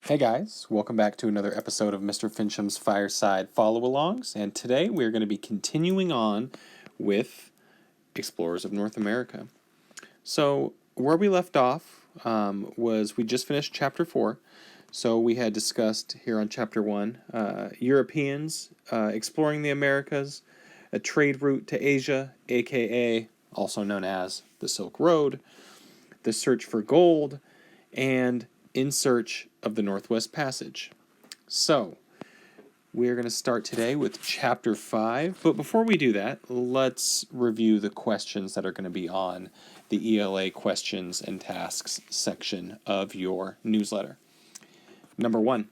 Hey guys, welcome back to another episode of Mr. Fincham's Fireside Follow-Alongs, and today we're going to be continuing on with Explorers of North America. So, where we left off was we just finished Chapter 4, so we had discussed here on Chapter 1, Europeans exploring the Americas, a trade route to Asia, aka also known as the Silk Road, the search for gold, and in search of the Northwest Passage. So, we're going to start today with Chapter 5, but before we do that, let's review the questions that are going to be on the ELA questions and tasks section of your newsletter. Number 1.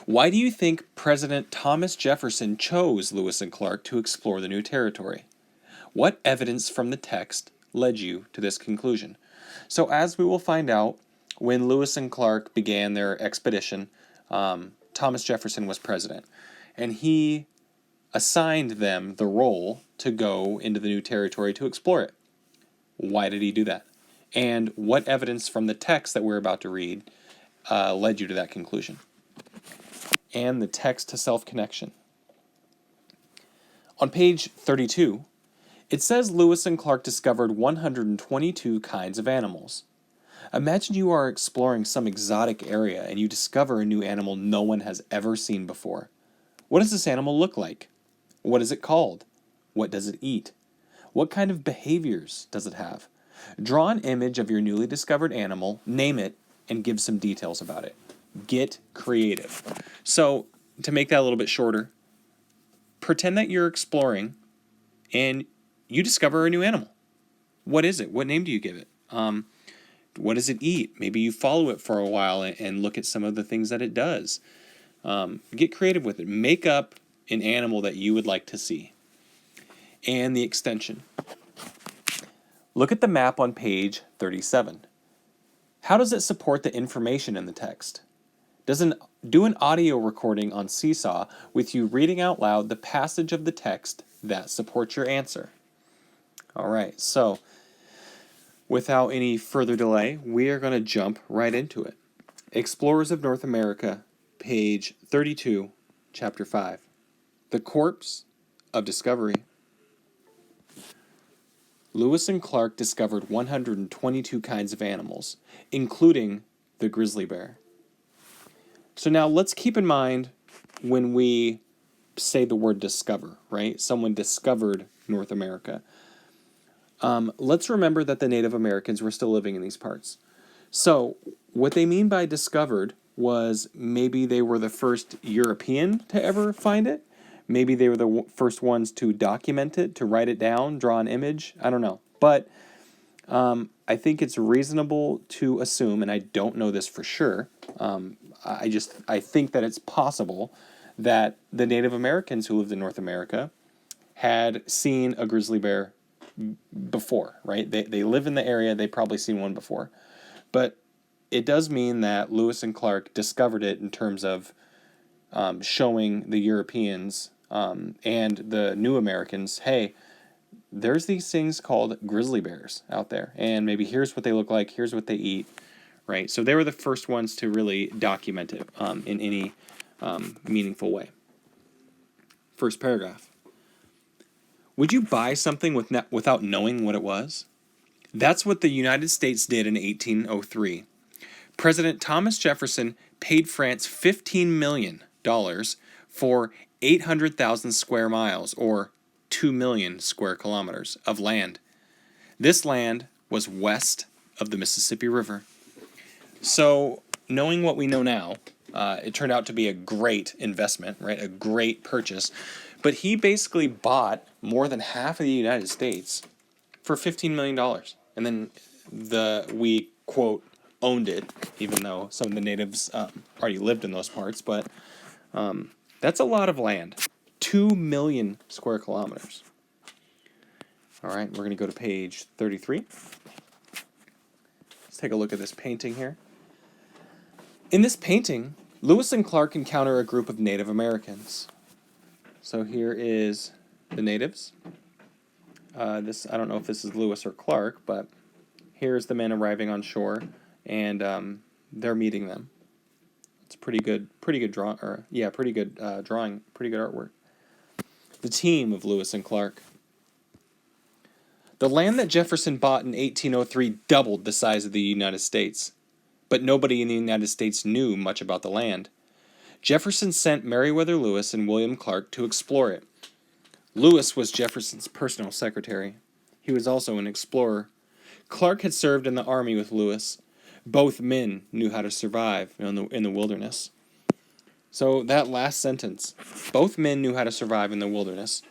Why do you think President Thomas Jefferson chose Lewis and Clark to explore the new territory? What evidence from the text led you to this conclusion? So, as we will find out, when Lewis and Clark began their expedition, Thomas Jefferson was president, and he assigned them the role to go into the new territory to explore it. Why did he do that? And what evidence from the text that we're about to read led you to that conclusion? And the text to self-connection. On page 32, it says Lewis and Clark discovered 122 kinds of animals. Imagine you are exploring some exotic area and you discover a new animal no one has ever seen before. What does this animal look like? What is it called? What does it eat? What kind of behaviors does it have? Draw an image of your newly discovered animal, name it, and give some details about it. Get creative. So, to make that a little bit shorter, pretend that you're exploring and you discover a new animal. What is it? What name do you give it? What does it eat? Maybe you follow it for a while and look at some of the things that it does. Get creative with it. Make up an animal that you would like to see. And the extension. Look at the map on page 37. How does it support the information in the text? Do an audio recording on SeeSaw with you reading out loud the passage of the text that supports your answer. All right, so without any further delay, we are going to jump right into it. Explorers of North America, page 32, chapter 5. The Corpse of Discovery. Lewis and Clark discovered 122 kinds of animals, including the grizzly bear. So now let's keep in mind when we say the word discover, right? Someone discovered North America. Let's remember that the Native Americans were still living in these parts. So what they mean by discovered was maybe they were the first European to ever find it. Maybe they were the first ones to document it, to write it down, draw an image. I don't know. But I think it's reasonable to assume, and I don't know this for sure, I think that it's possible that the Native Americans who lived in North America had seen a grizzly bear before, right? They live in the area, they've probably seen one before. But it does mean that Lewis and Clark discovered it in terms of showing the Europeans and the new Americans, hey, there's these things called grizzly bears out there, and maybe here's what they look like, here's what they eat, right? So they were the first ones to really document it in any meaningful way. First paragraph. Would you buy something without knowing what it was? That's what the United States did in 1803. President Thomas Jefferson paid France $15 million for 800,000 square miles, or 2 million square kilometers, of land. This land was west of the Mississippi River. So, knowing what we know now, it turned out to be a great investment, right? A great purchase. But he basically bought more than half of the United States for $15 million. And then we, quote, owned it, even though some of the natives already lived in those parts. But that's a lot of land. 2 million square kilometers. All right, we're going to go to page 33. Let's take a look at this painting here. In this painting, Lewis and Clark encounter a group of Native Americans. So here is the natives. I don't know if this is Lewis or Clark, but here's the men arriving on shore, and they're meeting them. pretty good drawing, pretty good drawing, pretty good artwork. The team of Lewis and Clark. The land that Jefferson bought in 1803 doubled the size of the United States, but nobody in the United States knew much about the land. Jefferson sent Meriwether Lewis and William Clark to explore it. Lewis was Jefferson's personal secretary. He was also an explorer. Clark had served in the army with Lewis. Both men knew how to survive in the wilderness. So that last sentence, both men knew how to survive in the wilderness,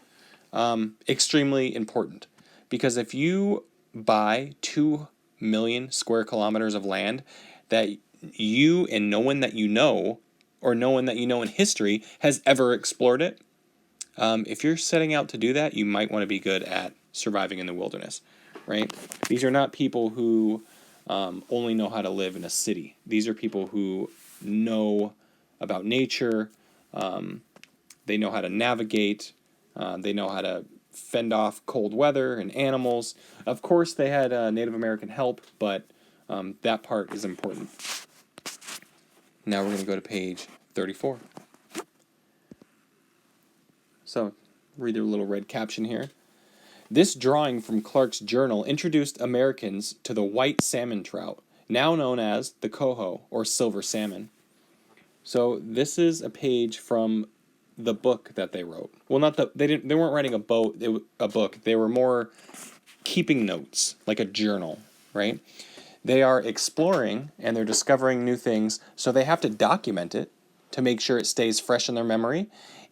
extremely important. Because if you buy 2 million square kilometers of land that you and no one that you know, or no one that you know in history, has ever explored it, if you're setting out to do that, you might want to be good at surviving in the wilderness, right? These are not people who only know how to live in a city. These are people who know about nature. They know how to navigate. They know how to fend off cold weather and animals. Of course, they had Native American help, but that part is important. Now we're going to go to page 34. So, read the little red caption here. This drawing from Clark's journal introduced Americans to the white salmon trout, now known as the coho, or silver salmon. So this is a page from the book that they wrote. Well, they weren't writing a book. They were more keeping notes, like a journal, right? They are exploring and they're discovering new things, so they have to document it to make sure it stays fresh in their memory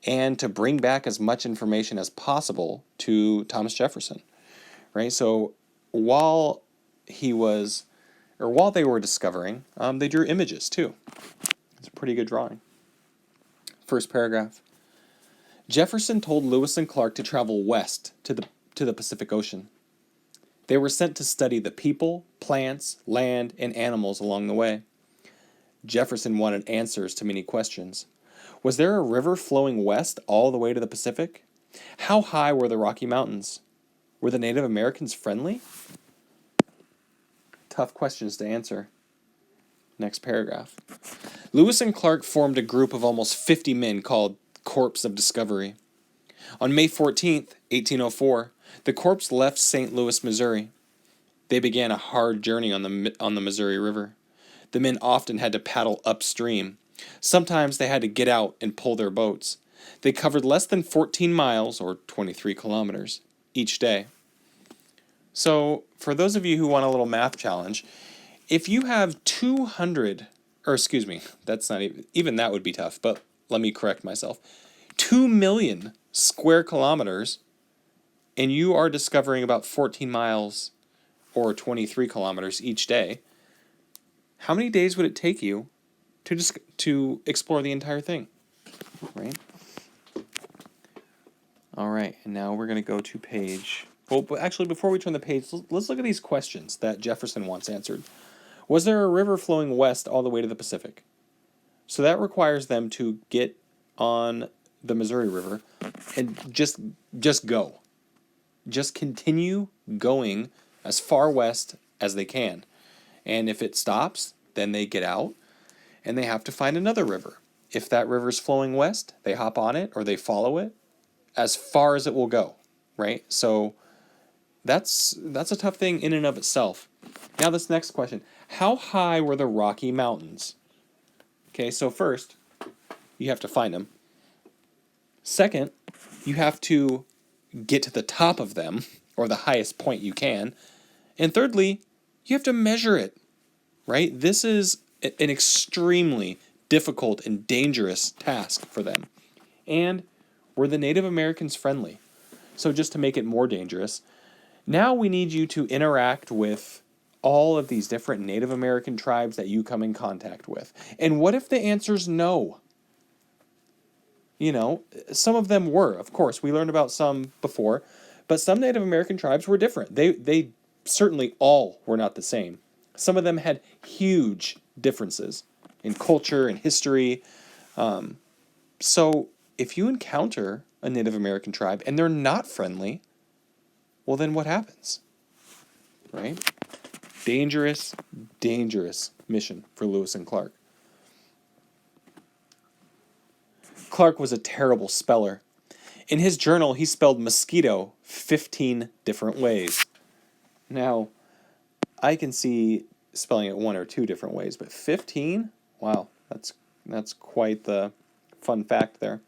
and to bring back as much information as possible to Thomas Jefferson, right? So while they were discovering, they drew images too. It's a pretty good drawing. First paragraph. Jefferson told Lewis and Clark to travel west to the Pacific Ocean. They were sent to study the people, plants, land, and animals along the way. Jefferson wanted answers to many questions. Was there a river flowing west all the way to the Pacific? How high were the Rocky Mountains? Were the Native Americans friendly? Tough questions to answer. Next paragraph. Lewis and Clark formed a group of almost 50 men called Corps of Discovery. On May 14th, 1804, the Corps left St. Louis, Missouri. They began a hard journey on the Missouri River. The men often had to paddle upstream. Sometimes they had to get out and pull their boats. They covered less than 14 miles, or 23 kilometers, each day. So, for those of you who want a little math challenge, if you have 2 that would be tough, but let me correct myself. 2 million square kilometers, and you are discovering about 14 miles or 23 kilometers each day, how many days would it take you to explore the entire thing, right? All right, and now we're going to go to page... Well, but actually, before we turn the page, let's look at these questions that Jefferson wants answered. Was there a river flowing west all the way to the Pacific? So that requires them to get on the Missouri River and just go. Just continue going as far west as they can. And if it stops, then they get out and they have to find another river. If that river's flowing west, they hop on it or they follow it as far as it will go, right? So that's a tough thing in and of itself. Now this next question. How high were the Rocky Mountains? Okay, so first, you have to find them. Second, you have to get to the top of them, or the highest point you can. And thirdly, you have to measure it, right? This is an extremely difficult and dangerous task for them. And were the Native Americans friendly? So just to make it more dangerous, now we need you to interact with all of these different Native American tribes that you come in contact with. And what if the answer's no? You know, some of them were, of course. We learned about some before, but some Native American tribes were different. They certainly all were not the same. Some of them had huge differences in culture and history. So if you encounter a Native American tribe and they're not friendly, well, then what happens? Right? Dangerous, dangerous mission for Lewis and Clark. Clark was a terrible speller. In his journal, he spelled mosquito 15 different ways. Now, I can see spelling it one or two different ways, but 15? Wow, that's quite the fun fact there.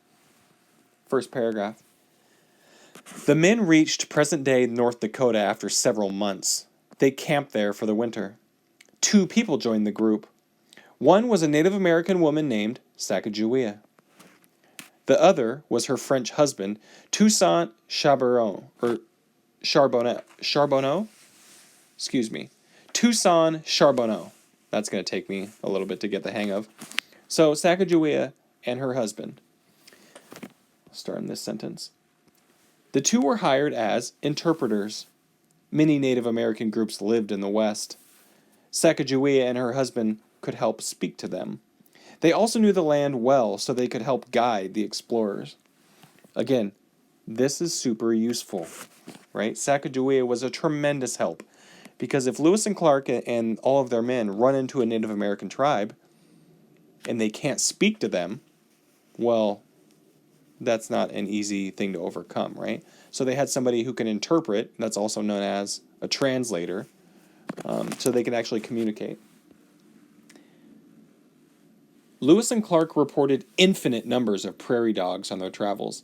First paragraph. The men reached present-day North Dakota after several months. They camped there for the winter. 2 people joined the group. One was a Native American woman named Sacagawea. The other was her French husband, Toussaint Charbonneau. Excuse me. Toussaint Charbonneau. That's going to take me a little bit to get the hang of. So Sacagawea and her husband. I'll start in this sentence. The 2 were hired as interpreters. Many Native American groups lived in the West. Sacagawea and her husband could help speak to them. They also knew the land well, so they could help guide the explorers. Again, this is super useful, right? Sacagawea was a tremendous help, because if Lewis and Clark and all of their men run into a Native American tribe, and they can't speak to them, well, that's not an easy thing to overcome, right? So they had somebody who can interpret, that's also known as a translator, so they can actually communicate. Lewis and Clark reported infinite numbers of prairie dogs on their travels.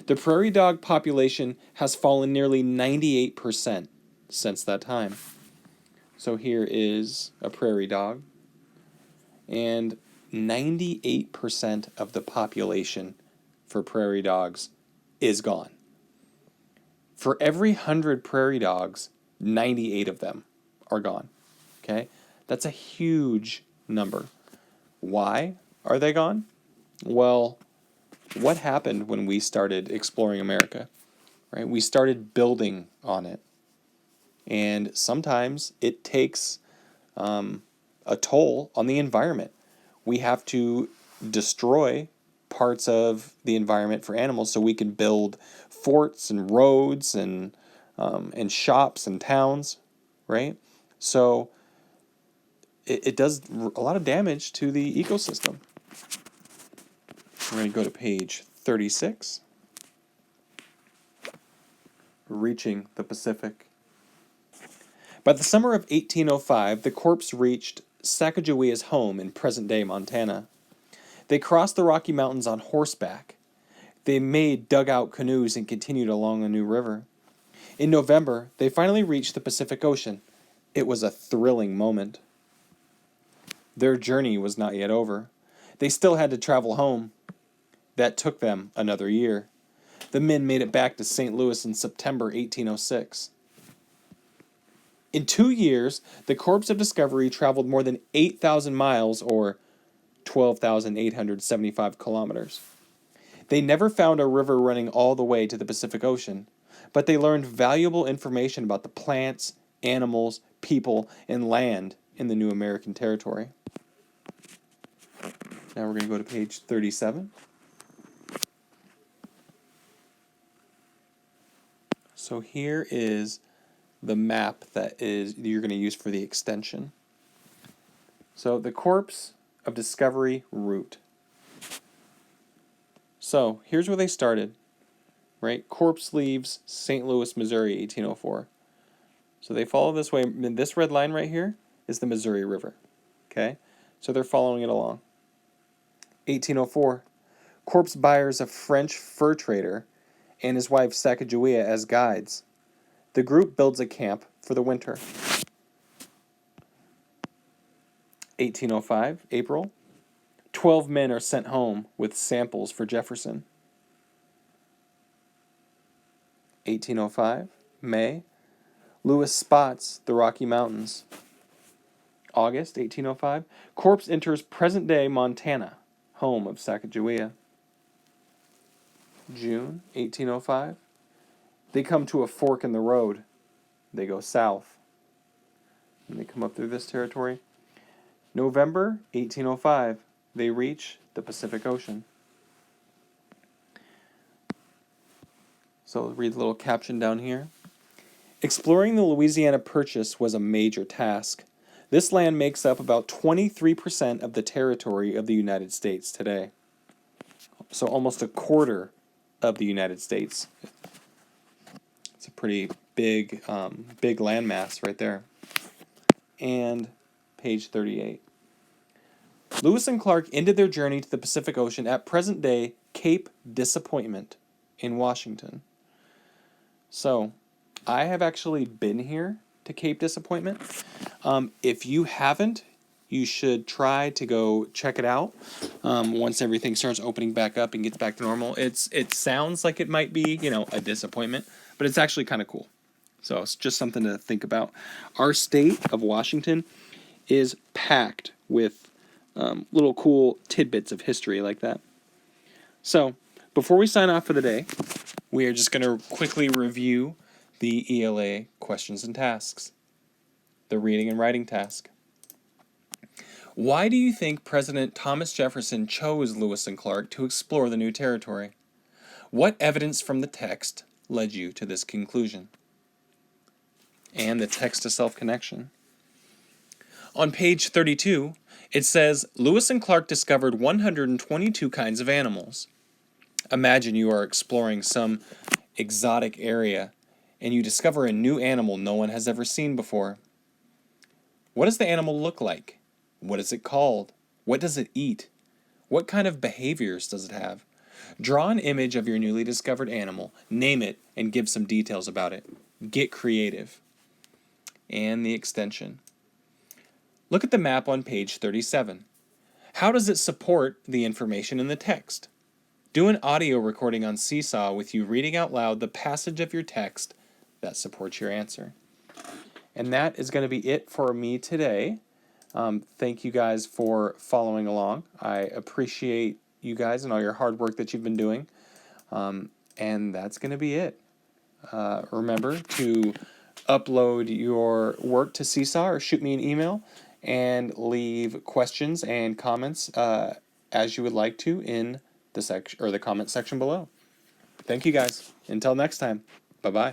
The prairie dog population has fallen nearly 98% since that time. So here is a prairie dog, and 98% of the population for prairie dogs is gone. For every 100 prairie dogs, 98 of them are gone. Okay? That's a huge number. Why are they gone? Well, what happened when we started exploring America? Right? We started building on it. And sometimes it takes a toll on the environment. We have to destroy parts of the environment for animals so we can build forts and roads and shops and towns, right? So it does a lot of damage to the ecosystem. We're going to go to page 36. Reaching the Pacific. By the summer of 1805, the corps reached Sacagawea's home in present-day Montana. They crossed the Rocky Mountains on horseback. They made dugout canoes and continued along a new river. In November, they finally reached the Pacific Ocean. It was a thrilling moment. Their journey was not yet over. They still had to travel home. That took them another year. The men made it back to St. Louis in September 1806. In 2 years, the Corps of Discovery traveled more than 8,000 miles, or 12,875 kilometers. They never found a river running all the way to the Pacific Ocean, but they learned valuable information about the plants, animals, people, and land in the new American territory. Now we're going to go to page 37. So here is the map that you're going to use for the extension. So the Corps of Discovery route. So here's where they started, right? Corps leaves St. Louis, Missouri, 1804. So they follow this way. And this red line right here is the Missouri River. Okay? So they're following it along. 1804. Corps hires a French fur trader and his wife Sacagawea as guides. The group builds a camp for the winter. 1805, April. 12 men are sent home with samples for Jefferson. 1805, May. Lewis spots the Rocky Mountains. August 1805, Corps enters present-day Montana, home of Sacagawea. June 1805, they come to a fork in the road. They go south. And they come up through this territory. November 1805, they reach the Pacific Ocean. So I'll read the little caption down here. Exploring the Louisiana Purchase was a major task. This land makes up about 23% of the territory of the United States today. So almost a quarter of the United States. It's a pretty big landmass right there. And page 38. Lewis and Clark ended their journey to the Pacific Ocean at present-day Cape Disappointment in Washington. So, I have actually been here to Cape Disappointment. If you haven't, you should try to go check it out once everything starts opening back up and gets back to normal. It sounds like it might be, a disappointment, but it's actually kind of cool. So it's just something to think about. Our state of Washington is packed with little cool tidbits of history like that. So before we sign off for the day, we are just going to quickly review the ELA questions and tasks. The reading and writing task. Why do you think President Thomas Jefferson chose Lewis and Clark to explore the new territory? What evidence from the text led you to this conclusion? And the text-to-self connection. On page 32, it says, Lewis and Clark discovered 122 kinds of animals. Imagine you are exploring some exotic area and you discover a new animal no one has ever seen before. What does the animal look like? What is it called? What does it eat? What kind of behaviors does it have? Draw an image of your newly discovered animal, name it, and give some details about it. Get creative. And the extension. Look at the map on page 37. How does it support the information in the text? Do an audio recording on SeeSaw with you reading out loud the passage of your text that supports your answer. And that is going to be it for me today. Thank you guys for following along. I appreciate you guys and all your hard work that you've been doing. And that's going to be it. Remember to upload your work to SeeSaw or shoot me an email and leave questions and comments as you would like to in the comment section below. Thank you guys. Until next time. Bye-bye.